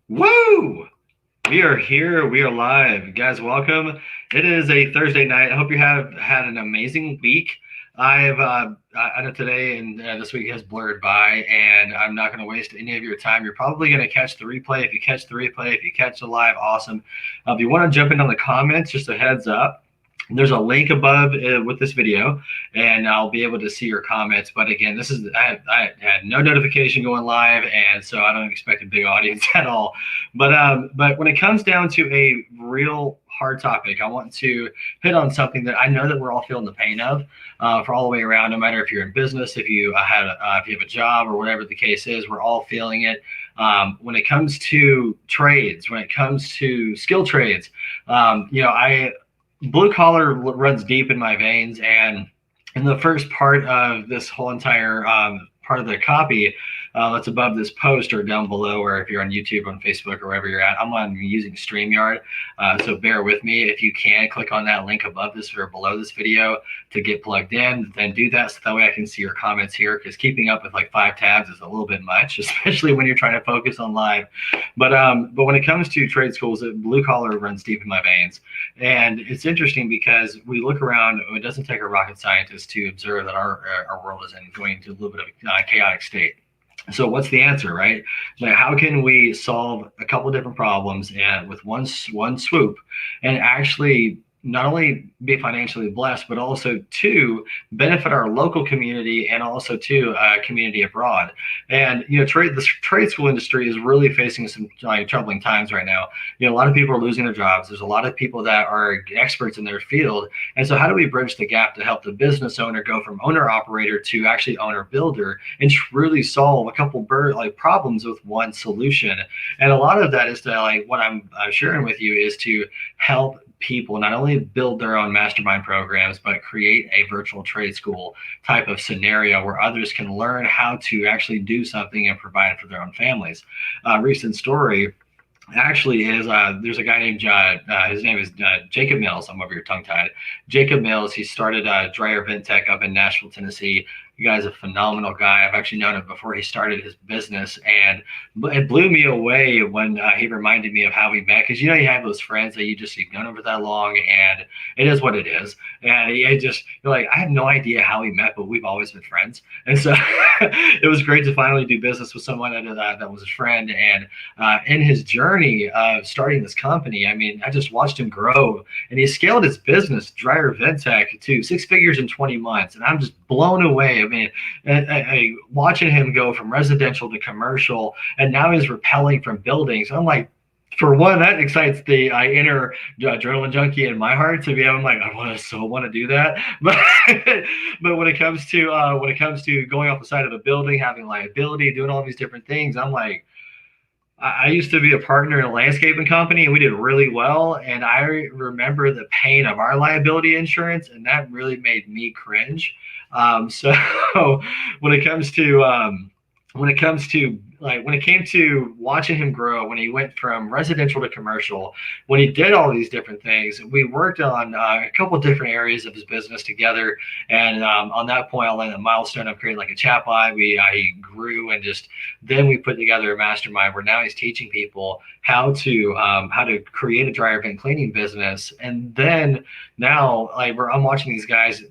Woo! We are here. We are live. Guys, welcome. It is a Thursday night. I hope you have had an amazing week. I know today and this week has blurred by, and I'm not going to waste any of your time. You're probably going to catch the replay. If you catch the replay, if you catch the live, awesome. If you want to jump in on the comments, just a heads up. There's a link above with this video, and I'll be able to see your comments. But again, I had no notification going live, and so I don't expect a big audience at all. But when it comes down to a real hard topic, I want to hit on something that I know that we're all feeling the pain of for all the way around. No matter if you're in business, if you if you have a job, or whatever the case is, we're all feeling it. When it comes to trades, when it comes to skill trades, I blue collar runs deep in my veins, and in the first part of this whole entire part of the copy that's above this post or down below, or if you're on YouTube, on Facebook, or wherever you're at, I'm using StreamYard, so bear with me. If you can, click on that link above this or below this video to get plugged in, then do that so that way I can see your comments here, because keeping up with like 5 tabs is a little bit much, especially when you're trying to focus on live. But when it comes to trade schools, blue collar runs deep in my veins. And it's interesting because we look around, it doesn't take a rocket scientist to observe that our world is going to a little bit of a chaotic state. So what's the answer, right? Like, how can we solve a couple of different problems and with one swoop, and actually not only be financially blessed, but also to benefit our local community and also to community abroad. And the trade school industry is really facing some troubling times right now. A lot of people are losing their jobs. There's a lot of people that are experts in their field, and so how do we bridge the gap to help the business owner go from owner operator to actually owner builder and truly solve a couple problems with one solution? And a lot of that is to what I'm sharing with you is to help people not only build their own mastermind programs, but create a virtual trade school type of scenario where others can learn how to actually do something and provide for their own families. Recent story actually is there's a guy named his name is Jacob Mills. I'm over here tongue tied. Jacob Mills. He started Dryer Vent Tech up in Nashville, Tennessee. You guys are a phenomenal guy. I've actually known him before he started his business, and it blew me away when he reminded me of how we met. Because you have those friends that you've known them for that long, and it is what it is. And you're like, I have no idea how we met, but we've always been friends. And so it was great to finally do business with someone that was a friend. And in his journey of starting this company, I just watched him grow, and he scaled his business, Dryer Vent Tech, to 6 figures in 20 months. And I'm just blown away. Watching him go from residential to commercial, and now he's repelling from buildings. I'm like, for one, that excites the inner adrenaline junkie in my heart to be. I'm like, I want to do that. But when it comes to going off the side of a building, having liability, doing all these different things, I'm like, I used to be a partner in a landscaping company, and we did really well. And I remember the pain of our liability insurance, and that really made me cringe. So when it comes to when it came to watching him grow, when he went from residential to commercial, when he did all these different things, we worked on a couple different areas of his business together. And on that point, I'll land a milestone of creating a chatbot. He grew, and then we put together a mastermind where now he's teaching people how to create a dryer vent cleaning business. And then now I'm watching these guys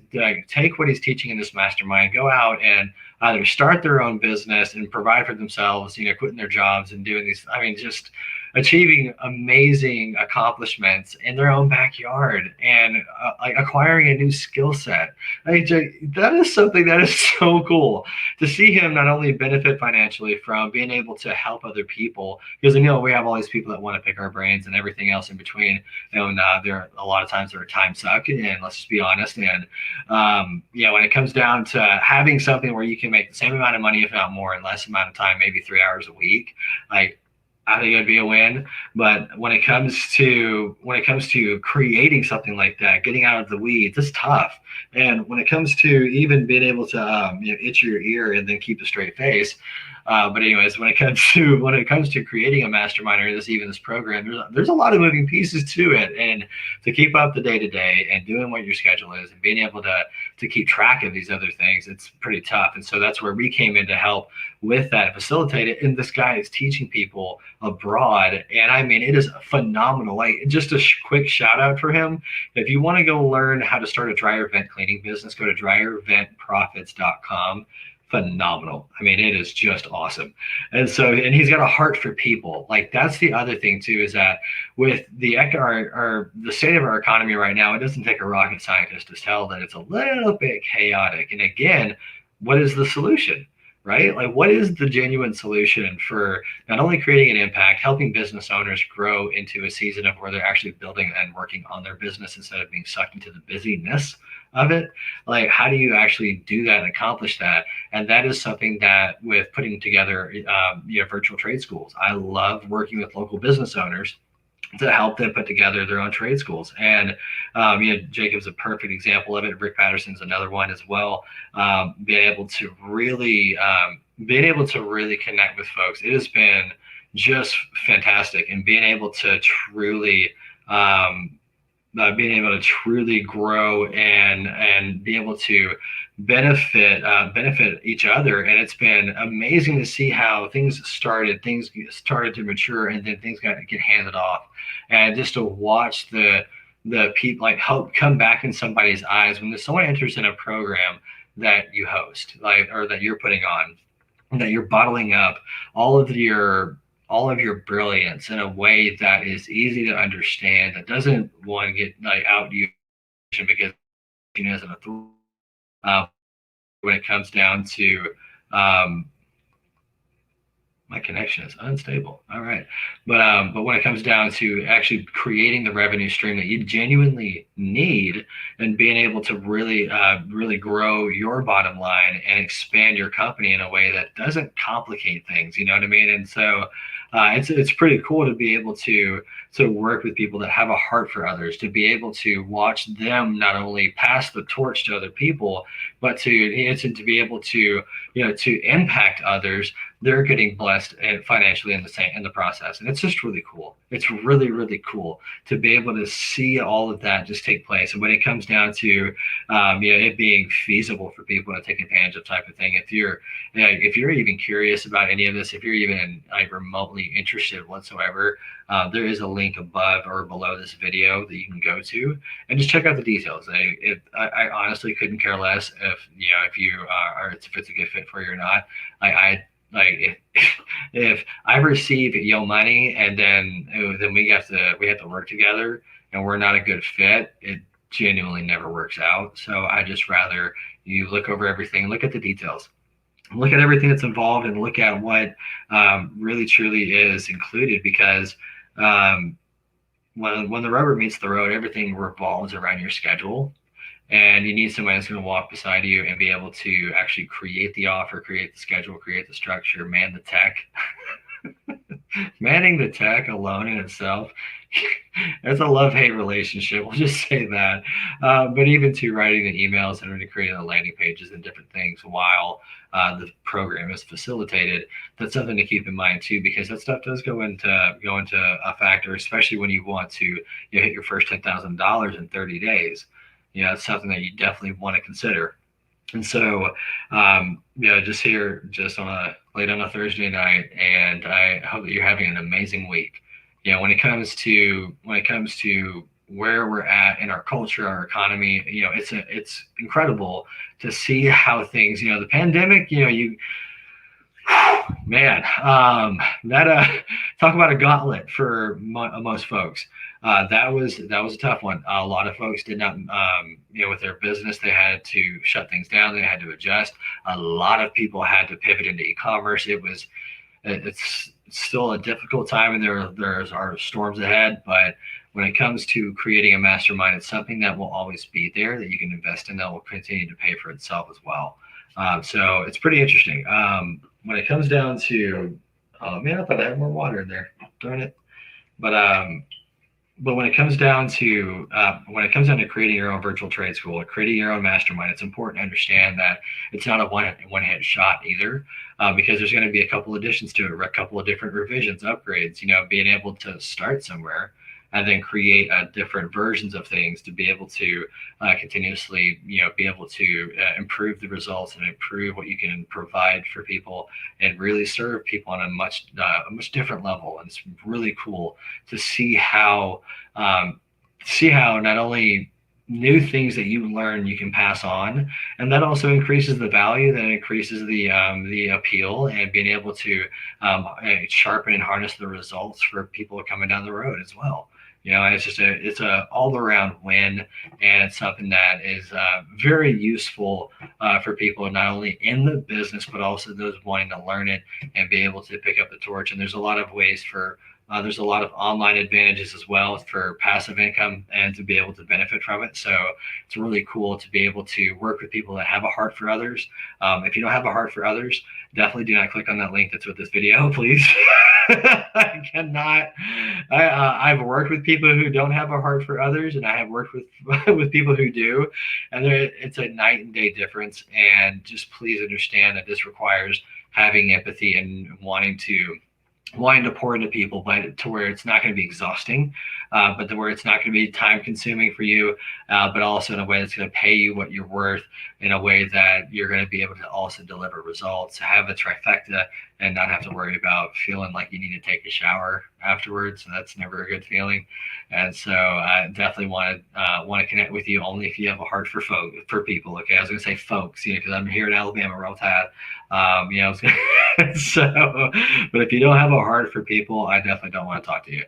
take what he's teaching in this mastermind, go out and either start their own business and provide for themselves, quitting their jobs and doing these, just achieving amazing accomplishments in their own backyard and acquiring a new skill set. That is something that is so cool to see him not only benefit financially from being able to help other people, because we have all these people that want to pick our brains and everything else in between. And there are a lot of times that are time sucking, and let's just be honest. And when it comes down to having something where you can make the same amount of money, if not more, in less amount of time, maybe 3 hours a week, I think it'd be a win. But when it comes to creating something like that, getting out of the weeds, it's tough. And when it comes to even being able to itch your ear and then keep a straight face, But anyways, when it comes to creating a mastermind or this program, there's a lot of moving pieces to it, and to keep up the day to day and doing what your schedule is and being able to keep track of these other things, it's pretty tough. And so that's where we came in to help with that, facilitate it. And this guy is teaching people abroad, and I mean, it is phenomenal. Like, just a quick shout out for him. If you want to go learn how to start a dryer vent cleaning business, go to dryerventprofits.com. Phenomenal. I mean, it is just awesome. And so, and he's got a heart for people. Like, that's the other thing too, is that with the state of our economy right now, it doesn't take a rocket scientist to tell that it's a little bit chaotic. And again, what is the solution? Right? Like, what is the genuine solution for not only creating an impact, helping business owners grow into a season of where they're actually building and working on their business instead of being sucked into the busyness of it? Like, how do you actually do that and accomplish that? And that is something that, with putting together virtual trade schools, I love working with local business owners to help them put together their own trade schools. And Jacob's a perfect example of it. Rick Patterson's another one as well. Being able to really connect with folks, it has been just fantastic. And being able to truly grow and be able to benefit each other. And it's been amazing to see how things started to mature, and then things get handed off, and just to watch the people like help come back in somebody's eyes when someone enters in a program that you host, like, or that you're putting on, that you're bottling up all of your brilliance in a way that is easy to understand, that doesn't want to get like out you because isn't a when it comes down to my connection is unstable. All right. But when it comes down to actually creating the revenue stream that you genuinely need, and being able to really grow your bottom line and expand your company in a way that doesn't complicate things, you know what I mean? And so it's pretty cool to be able to work with people that have a heart for others, to be able to watch them not only pass the torch to other people, but to be able to impact others. They're getting blessed financially in the process, and it's just really cool. It's really, really cool to be able to see all of that just take place. And when it comes down to it being feasible for people to take advantage of type of thing, if you're even curious about any of this, if you're even like remotely interested whatsoever, there is a link above or below this video that you can go to and just check out the details. I honestly couldn't care less if it's a good fit for you or not. If I receive your money and then we have to work together and we're not a good fit, it genuinely never works out. So I just rather you look over everything, look at the details, look at everything that's involved, and look at what really truly is included, because when the rubber meets the road, everything revolves around your schedule. And you need somebody that's going to walk beside you and be able to actually create the offer, create the schedule, create the structure, man the tech. Manning the tech alone in itself, it's a love-hate relationship. We'll just say that. But even to writing the emails and creating the landing pages and different things while the program is facilitated, that's something to keep in mind too, because that stuff does go into a factor, especially when you want to hit your first $10,000 in 30 days. It's something that you definitely want to consider. And so, just late on a Thursday night, and I hope that you're having an amazing week. When it comes to where we're at in our culture, our economy, it's incredible to see how things, the pandemic, man, that talk about a gauntlet for most folks. That was a tough one. A lot of folks did not, with their business, they had to shut things down. They had to adjust. A lot of people had to pivot into e-commerce. It's still a difficult time, and there's our storms ahead. But when it comes to creating a mastermind, it's something that will always be there, that you can invest in, that will continue to pay for itself as well. So it's pretty interesting. When it comes down to, oh man, I thought I had more water in there. Darn it. But But when it comes down to creating your own virtual trade school, or creating your own mastermind, it's important to understand that it's not a one hit shot either, because there's going to be a couple additions to it, a couple of different revisions, upgrades. Being able to start somewhere and then create different versions of things to be able to continuously, be able to improve the results and improve what you can provide for people and really serve people on a much different level. And it's really cool to see how not only new things that you learn you can pass on, and that also increases the value, that increases the appeal, and being able to sharpen and harness the results for people coming down the road as well. It's a all around win, and it's something that is very useful for people not only in the business but also those wanting to learn it and be able to pick up the torch. And there's a lot of ways for there's a lot of online advantages as well for passive income and to be able to benefit from it. So it's really cool to be able to work with people that have a heart for others. If you don't have a heart for others, definitely do not click on that link that's with this video, please. I cannot. I've worked with people who don't have a heart for others, and I have worked with with people who do, and it's a night and day difference. And just please understand that this requires having empathy and wanting to pour into people, but to where it's not going to be exhausting, but to where it's not going to be time consuming for you, but also in a way that's going to pay you what you're worth, in a way that you're going to be able to also deliver results, have a trifecta, and not have to worry about feeling like you need to take a shower afterwards. That's never a good feeling. And so I definitely want to connect with you only if you have a heart for people. Okay, I was going to say folks, because I'm here in Alabama, Roll Tide. So, but if you don't have a heart for people, I definitely don't want to talk to you.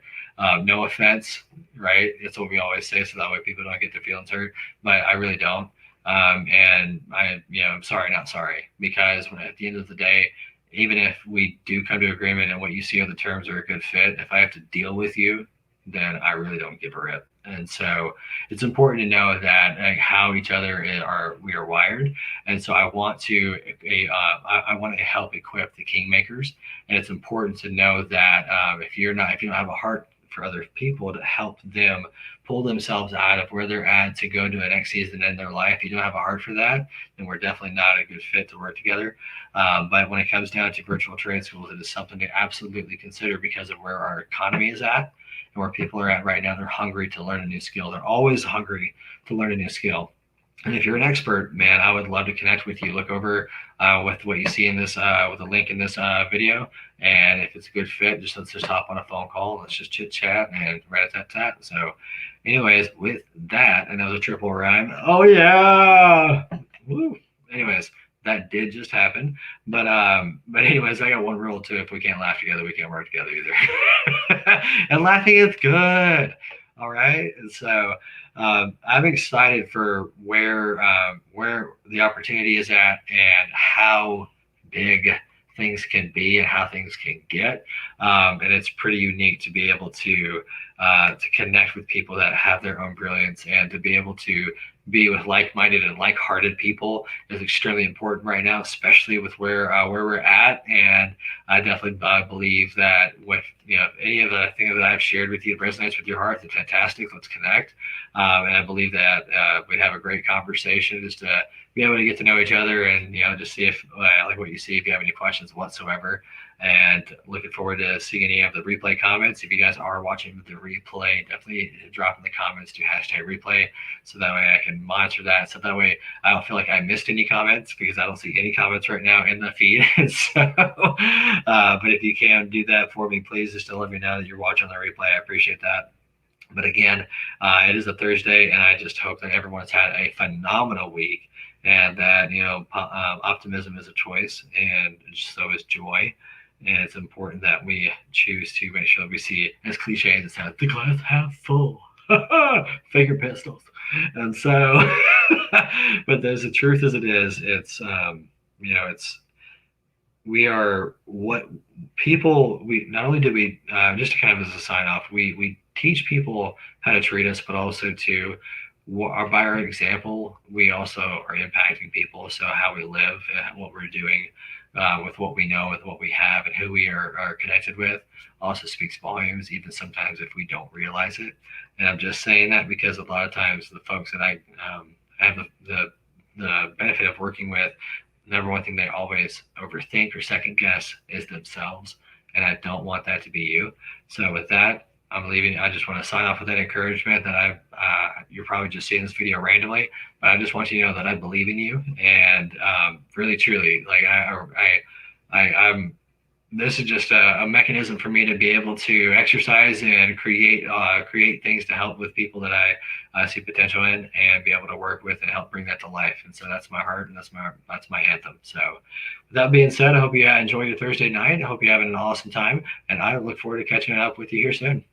No offense, right? That's what we always say, so that way people don't get their feelings hurt. But I really don't. And I'm sorry, not sorry, because at the end of the day, even if we do come to agreement and what you see on the terms are a good fit, if I have to deal with you, then I really don't give a rip. And so it's important to know that how each other we are wired. And so I want to help equip the kingmakers. And it's important to know that if you don't have a heart for other people to help them pull themselves out of where they're at to go to the next season in their life, you don't have a heart for that, then we're definitely not a good fit to work together. But when it comes down to virtual trade schools, it is something to absolutely consider because of where our economy is at and where people are at right now. They're hungry to learn a new skill. They're always hungry to learn a new skill. And if you're an expert, man, I would love to connect with you. Look over with what you see in this, with the link in this video. And if it's a good fit, let's just hop on a phone call. Let's just chit chat and rat-a-tat-tat. So anyways, with that, and that was a triple rhyme. Oh yeah. Woo. Anyways, that did just happen. But anyways, I got one rule too. If we can't laugh together, we can't work together either. And laughing is good. All right. And so I'm excited for where the opportunity is at and how big things can be and how things can get. And it's pretty unique to be able to connect with people that have their own brilliance, and to be able to be with like-minded and like-hearted people is extremely important right now, especially with where we're at. And I definitely believe that with any of the things that I've shared with you resonates with your heart, then fantastic. Let's connect. And I believe that we'd have a great conversation just to be able to get to know each other, and just see if like what you see, if you have any questions whatsoever. And looking forward to seeing any of the replay comments. If you guys are watching the replay, definitely drop in the comments to #replay, so that way I can monitor that. So that way I don't feel like I missed any comments, because I don't see any comments right now in the feed. So, but if you can do that for me, please, just to let me know that you're watching the replay. I appreciate that. But again, it is a Thursday, and I just hope that everyone's had a phenomenal week, and that optimism is a choice, and so is joy. And it's important that we choose to make sure that we see, as cliche as it sounds, the glass half full. Finger pistols. And so, but there's the truth as it is. It's we are what people, we not only do we just to kind of as a sign off, we teach people how to treat us, but also to by our example, we also are impacting people. So how we live and what we're doing with what we know, with what we have, and who we are connected with also speaks volumes, even sometimes if we don't realize it. And I'm just saying that because a lot of times the folks that I have the benefit of working with, number one thing they always overthink or second guess is themselves. And I don't want that to be you. So with that, I'm leaving. I just want to sign off with that encouragement that you're probably just seeing this video randomly, but I just want you to know that I believe in you, and really, truly, like I'm. This is just a mechanism for me to be able to exercise and create things to help with people that I see potential in, and be able to work with and help bring that to life. And so that's my heart, and that's my anthem. So with that being said, I hope you enjoy your Thursday night. I hope you're having an awesome time, and I look forward to catching up with you here soon.